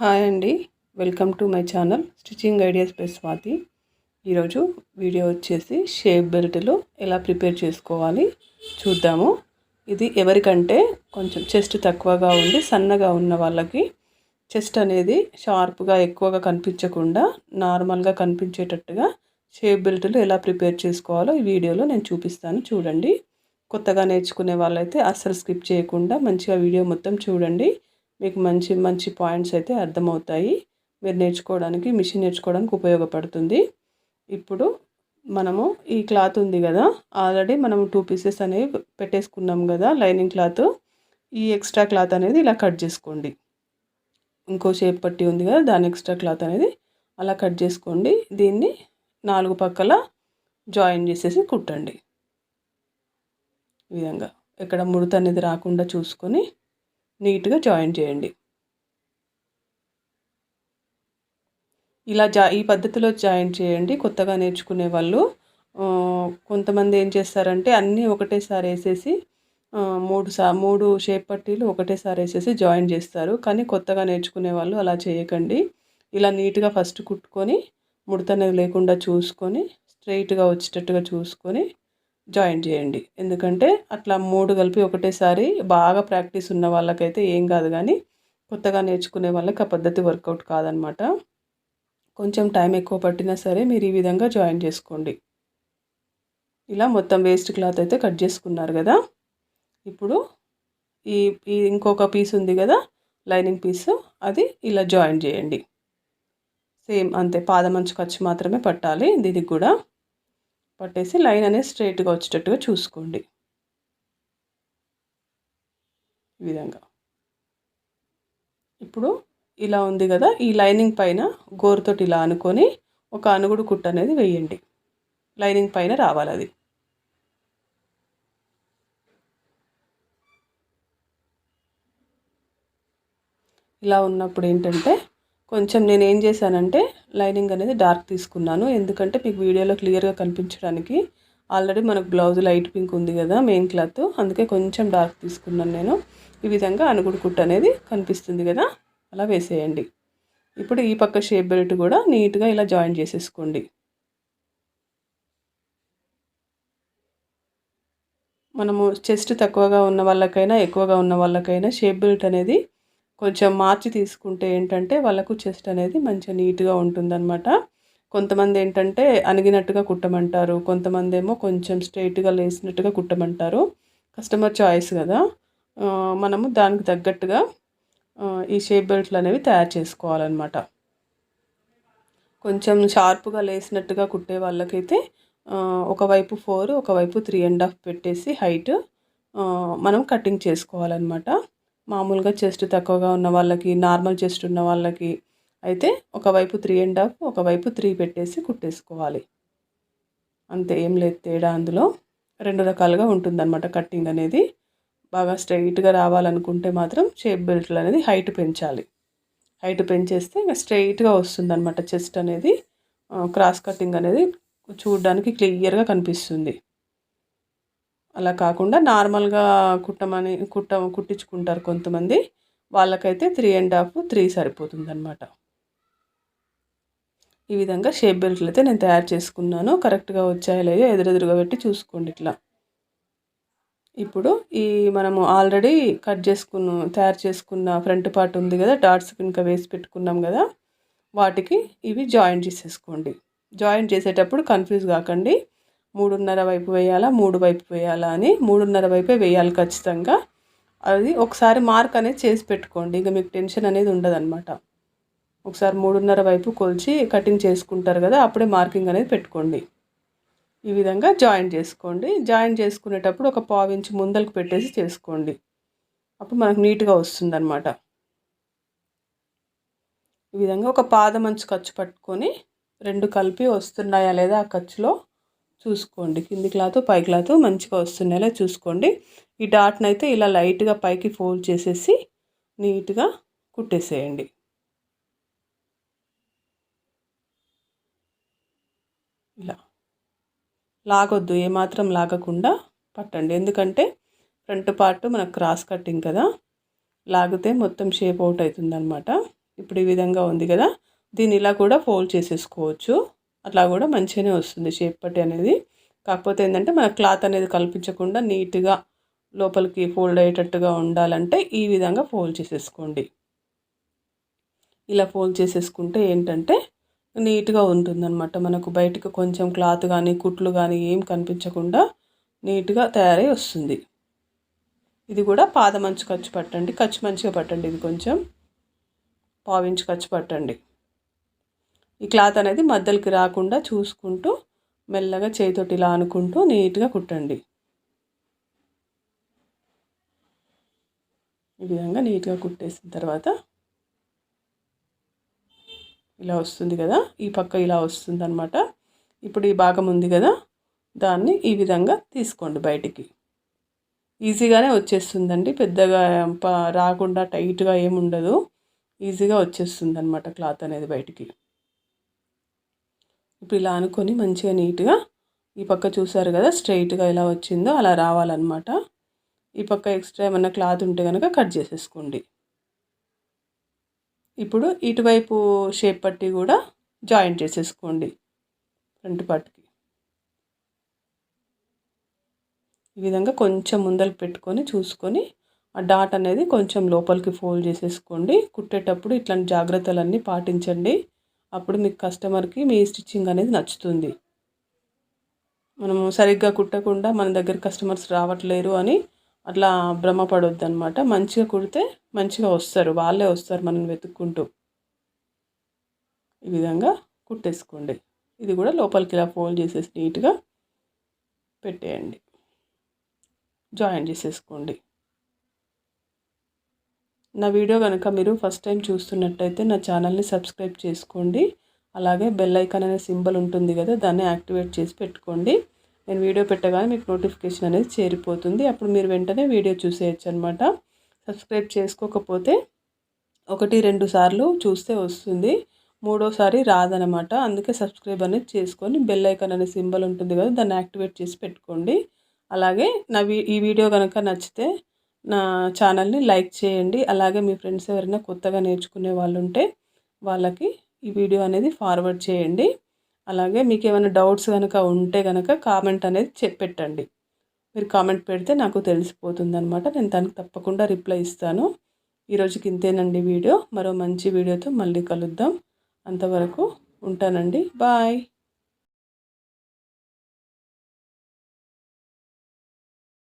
Hi అండి, welcome to my channel stitching ideas by Swathi. ఈరోజు video వచ్చేసి షేప్ బెల్ట్లు ఎలా ప్రిపేర్ చేసుకోవాలి చూద్దాము. ఇది ఎవరికంటే కొంచెం చెస్ట్ తక్కువగా ఉండి సన్నగా ఉన్న వాళ్ళకి చెస్ట్ అనేది షార్ప్గా ఎక్కువగా కనిపించకుండా నార్మల్గా కనిపించేటట్టుగా షేప్ బెల్ట్లు ఎలా ప్రిపేర్ చేసుకోవాలో ఈ వీడియోలో నేను చూపిస్తాను. చూడండి, కొత్తగా నేర్చుకునే వాళ్ళైతే అస్సలు స్కిప్ చేయకుండా మంచిగా వీడియో మొత్తం చూడండి. మీకు మంచి మంచి పాయింట్స్ అయితే అర్థమవుతాయి. మీరు మిషన్ నేర్చుకోవడానికి ఉపయోగపడుతుంది. ఇప్పుడు మనము ఈ క్లాత్ ఉంది కదా, ఆల్రెడీ మనం 2 పీసెస్ అనేవి పెట్టేసుకున్నాం కదా లైనింగ్ క్లాత్. ఈ ఎక్స్ట్రా క్లాత్ అనేది ఇలా కట్ చేసుకోండి. ఇంకో షేప్ పట్టి ఉంది కదా, దాని ఎక్స్ట్రా క్లాత్ అనేది అలా కట్ చేసుకోండి. దీన్ని 4 పక్కల జాయిన్ చేసేసి కుట్టండి. ఈ విధంగా ఎక్కడ ముడత అనేది రాకుండా చూసుకొని నీట్గా జాయిన్ చేయండి. ఇలా ఈ పద్ధతిలో జాయిన్ చేయండి. కొత్తగా నేర్చుకునే వాళ్ళు కొంతమంది ఏం చేస్తారంటే అన్నీ ఒకటేసారి వేసేసి 3 షేప్ పట్టీలు ఒకటేసారి వేసేసి జాయిన్ చేస్తారు. కానీ కొత్తగా నేర్చుకునే వాళ్ళు అలా చేయకండి. ఇలా నీట్గా ఫస్ట్ కుట్టుకొని ముడత అనేది లేకుండా చూసుకొని స్ట్రైట్గా వచ్చేటట్టుగా చూసుకొని జాయిన్ చేయండి. ఎందుకంటే అట్లా 3 కలిపి ఒకటేసారి బాగా ప్రాక్టీస్ ఉన్న వాళ్ళకైతే ఏం కాదు, కానీ కొత్తగా నేర్చుకునే వాళ్ళకి ఆ పద్ధతి వర్కౌట్ కాదనమాట. కొంచెం టైం ఎక్కువ పట్టినా సరే మీరు ఈ విధంగా జాయిన్ చేసుకోండి. ఇలా మొత్తం వేస్ట్ క్లాత్ అయితే కట్ చేసుకున్నారు కదా. ఇప్పుడు ఈ ఇంకొక పీస్ ఉంది కదా లైనింగ్ పీసు, అది ఇలా జాయిన్ చేయండి. సేమ్ అంతే, పాదమంచు ఖర్చు మాత్రమే పట్టాలి. దీనికి కూడా పట్టేసి లైన్ అనేది స్ట్రైట్గా వచ్చేటట్టుగా చూసుకోండి. ఈ విధంగా ఇప్పుడు ఇలా ఉంది కదా, ఈ లైనింగ్ పైన గోరుతోటి ఇలా అనుకొని ఒక అనుగుడు కుట్టు అనేది వేయండి. లైనింగ్ పైన రావాలి అది. ఇలా ఉన్నప్పుడు ఏంటంటే కొంచెం నేను ఏం చేశానంటే లైనింగ్ అనేది డార్క్ తీసుకున్నాను. ఎందుకంటే మీకు వీడియోలో క్లియర్గా కనిపించడానికి. ఆల్రెడీ మనకు బ్లౌజ్ లైట్ పింక్ ఉంది కదా మెయిన్ క్లాత్, అందుకే కొంచెం డార్క్ తీసుకున్నాను నేను. ఈ విధంగా అనుగుడు కుట్టు అనేది కనిపిస్తుంది కదా, అలా వేసేయండి. ఇప్పుడు ఈ పక్క షేప్ బెల్ట్ కూడా నీట్గా ఇలా జాయిన్ చేసేసుకోండి. మనము చెస్ట్ తక్కువగా ఉన్న వాళ్ళకైనా ఎక్కువగా ఉన్న వాళ్ళకైనా షేప్ బెల్ట్ అనేది కొంచెం మార్చి తీసుకుంటే ఏంటంటే వాళ్ళకు చెస్ట్ అనేది మంచిగా నీట్గా ఉంటుందన్నమాట. కొంతమంది ఏంటంటే అణిగినట్టుగా కుట్టమంటారు, కొంతమంది ఏమో కొంచెం స్ట్రైట్గా లేసినట్టుగా కుట్టమంటారు. కస్టమర్ చాయిస్ కదా, మనము దానికి తగ్గట్టుగా ఈ షేప్ బెల్ట్లు అనేవి తయారు చేసుకోవాలన్నమాట. కొంచెం షార్ప్గా లేసినట్టుగా కుట్టే వాళ్ళకైతే ఒకవైపు 4 ఒకవైపు 3.5 పెట్టేసి హైట్ మనం కటింగ్ చేసుకోవాలన్నమాట. మామూలుగా చెస్ట్ తక్కువగా ఉన్న వాళ్ళకి, నార్మల్ చెస్ట్ ఉన్న వాళ్ళకి అయితే ఒకవైపు 3.5 ఒకవైపు 3 పెట్టేసి కుట్టేసుకోవాలి. అంతే, ఏం లేదు తేడా. అందులో 2 రకాలుగా ఉంటుందన్నమాట కట్టింగ్ అనేది. బాగా స్ట్రైట్గా రావాలనుకుంటే మాత్రం షేప్ బెల్ట్లు అనేది హైట్ పెంచాలి. హైట్ పెంచేస్తే ఇంకా స్ట్రైట్గా వస్తుందన్నమాట. చెస్ట్ అనేది క్రాస్ కటింగ్ అనేది చూడడానికి క్లియర్గా కనిపిస్తుంది. అలా కాకుండా నార్మల్గా కుట్టించుకుంటారు కొంతమంది, వాళ్ళకైతే 3.5 3 సరిపోతుందన్నమాట. ఈ విధంగా షేప్ బెల్ట్లు అయితే నేను తయారు చేసుకున్నాను. కరెక్ట్గా వచ్చాయో లేదో ఎదురెదురుగా పెట్టి చూసుకోండి ఇట్లా. ఇప్పుడు ఈ మనము ఆల్రెడీ తయారు చేసుకున్న ఫ్రంట్ పార్ట్ ఉంది కదా, డాట్స్ ఇంకా వేసి పెట్టుకున్నాం కదా, వాటికి ఇవి జాయిన్ చేసేసుకోండి. జాయిన్ చేసేటప్పుడు కన్ఫ్యూజ్ కాకండి. 3.5 వైపు వేయాలా 3 వైపు వేయాలా అని. 3.5 వైపే వేయాలి ఖచ్చితంగా. అది ఒకసారి మార్క్ అనేది చేసి పెట్టుకోండి, ఇంకా మీకు టెన్షన్ అనేది ఉండదన్నమాట. ఒకసారి 3.5 వైపు కొలిచి కటింగ్ చేసుకుంటారు కదా, అప్పుడే మార్కింగ్ అనేది పెట్టుకోండి. ఈ విధంగా జాయిన్ చేసుకోండి. జాయిన్ చేసుకునేటప్పుడు ఒక 1/4 ఇంచ్ ముందలకు పెట్టేసి చేసుకోండి. అప్పుడు మనకు నీట్గా వస్తుందన్నమాట. ఈ విధంగా ఒక పాదమంచు ఖర్చు పట్టుకొని 2 కలిపి వస్తున్నాయా లేదా ఆ ఖర్చులో చూసుకోండి. కింది క్లాత్ పై క్లాత్ మంచిగా వస్తున్నాయా చూసుకోండి. ఈ డాట్ని అయితే ఇలా లైట్గా పైకి ఫోల్డ్ చేసేసి నీట్గా కుట్టేసేయండి. ఇలా లాగొద్దు, ఏమాత్రం లాగకుండా పట్టండి. ఎందుకంటే ఫ్రంట్ పార్ట్ మనకు క్రాస్ కటింగ్ కదా, లాగితే మొత్తం షేప్ అవుట్ అవుతుందన్నమాట. ఇప్పుడు ఈ విధంగా ఉంది కదా, దీన్ని ఇలా కూడా ఫోల్డ్ చేసేసుకోవచ్చు. అట్లా కూడా మంచిగానే వస్తుంది షేప్ పట్టి అనేది. కాకపోతే ఏంటంటే మన క్లాత్ అనేది కల్పించకుండా నీట్గా లోపలికి ఫోల్డ్ అయ్యేటట్టుగా ఉండాలంటే ఈ విధంగా ఫోల్డ్ చేసేసుకోండి. ఇలా ఫోల్డ్ చేసేసుకుంటే ఏంటంటే నీట్గా ఉంటుందన్నమాట. మనకు బయటకు కొంచెం క్లాత్ కానీ కుట్లు కానీ ఏం కనిపించకుండా నీట్గా తయారై వస్తుంది. ఇది కూడా పాదమంచు ఖర్చు పట్టండి, ఖర్చు మంచిగా పట్టండి. ఇది కొంచెం పావించి ఖర్చు పట్టండి. ఈ క్లాత్ అనేది మధ్యలోకి రాకుండా చూసుకుంటూ మెల్లగా చేతితోటి ఇలా అనుకుంటూ నీట్గా కుట్టండి. ఈ విధంగా నీట్గా కుట్టేసిన తర్వాత ఇలా వస్తుంది కదా, ఈ పక్క ఇలా వస్తుంది అనమాట. ఇప్పుడు ఈ భాగం ఉంది కదా, దాన్ని ఈ విధంగా తీసుకోండి బయటికి. ఈజీగానే వచ్చేస్తుందండి, పెద్దగా రాకుండా టైట్గా ఏముండదు, ఈజీగా వచ్చేస్తుంది అనమాట క్లాత్ అనేది బయటికి. ఇప్పుడు ఇలా అనుకొని మంచిగా నీట్గా ఈ పక్క చూసారు కదా స్ట్రైట్గా ఎలా వచ్చిందో అలా రావాలన్నమాట. ఈ పక్క ఎక్స్ట్రా ఏమన్నా క్లాత్ ఉంటే కనుక కట్ చేసేసుకోండి. ఇప్పుడు ఇటువైపు షేప్ పట్టి కూడా జాయింట్ చేసేసుకోండి ఫ్రంట్ పార్ట్కి. ఈ విధంగా కొంచెం ముందరకు పెట్టుకొని చూసుకొని ఆ డాట్ అనేది కొంచెం లోపలికి ఫోల్డ్ చేసేసుకోండి. కుట్టేటప్పుడు ఇట్లాంటి జాగ్రత్తలన్నీ పాటించండి. అప్పుడు మీకు కస్టమర్కి మీ స్టిచ్చింగ్ అనేది నచ్చుతుంది. మనము సరిగ్గా కుట్టకుండా మన దగ్గర కస్టమర్స్ రావట్లేరు అని అట్లా భ్రమపడొద్దు అనమాట. మంచిగా కుడితే మంచిగా వస్తారు, వాళ్ళే వస్తారు మనం వెతుక్కుంటూ. ఈ విధంగా కుట్టేసుకోండి. ఇది కూడా లోపలికి ఇలా ఫోల్డ్ చేసేసి నీట్గా పెట్టేయండి, జాయిన్ చేసేసుకోండి. నా వీడియో కనుక మీరు ఫస్ట్ టైం చూస్తున్నట్టయితే నా ఛానల్ని సబ్స్క్రైబ్ చేసుకోండి. అలాగే బెల్ ఐకాన్ అనే సింబల్ ఉంటుంది కదా, దాన్ని యాక్టివేట్ చేసి పెట్టుకోండి. నేను వీడియో పెట్టగానే మీకు నోటిఫికేషన్ అనేది చేరిపోతుంది. అప్పుడు మీరు వెంటనే వీడియో చూసేయచ్చు అనమాట. సబ్స్క్రైబ్ చేసుకోకపోతే 1-2 సార్లు చూస్తే వస్తుంది, మూడోసారి రాదనమాట. అందుకే సబ్స్క్రైబ్ అనేది చేసుకొని బెల్ ఐకాన్ అనే సింబల్ ఉంటుంది కదా, దాన్ని యాక్టివేట్ చేసి పెట్టుకోండి. అలాగే ఈ వీడియో కనుక నచ్చితే నా ఛానల్ని లైక్ చేయండి. అలాగే మీ ఫ్రెండ్స్ ఎవరైనా కొత్తగా నేర్చుకునే వాళ్ళు ఉంటే వాళ్ళకి ఈ వీడియో అనేది ఫార్వర్డ్ చేయండి. అలాగే మీకు ఏమైనా డౌట్స్ కనుక ఉంటే కనుక కామెంట్ అనేది పెట్టండి. మీరు కామెంట్ పెడితే నాకు తెలిసిపోతుంది అనమాట. నేను దానికి తప్పకుండా రిప్లై ఇస్తాను. ఈరోజుకి ఇంతేనండి వీడియో. మరో మంచి వీడియోతో మళ్ళీ కలుద్దాం. అంతవరకు ఉంటానండి. బాయ్.